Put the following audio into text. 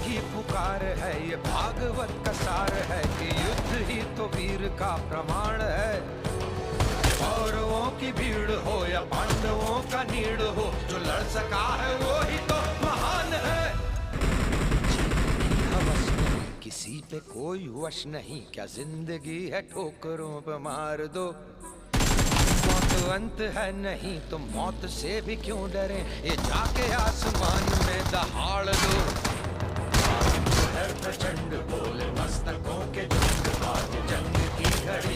की पुकार है, ये भागवत का सार है कि युद्ध ही तो वीर का प्रमाण है। कौरवों की भीड़ हो या पांडवों का नीड़ हो, जो लड़ सका है वो ही तो महान है। हवस नहीं, किसी पे कोई वश नहीं, क्या जिंदगी है ठोकरों पे मार दो। मौत अंत है नहीं तो मौत से भी क्यों डरे, ये जाके आसमान में दहाड़ दो। प्रचंड बोले मस्तकों के झुंड, आज जंग की घड़ी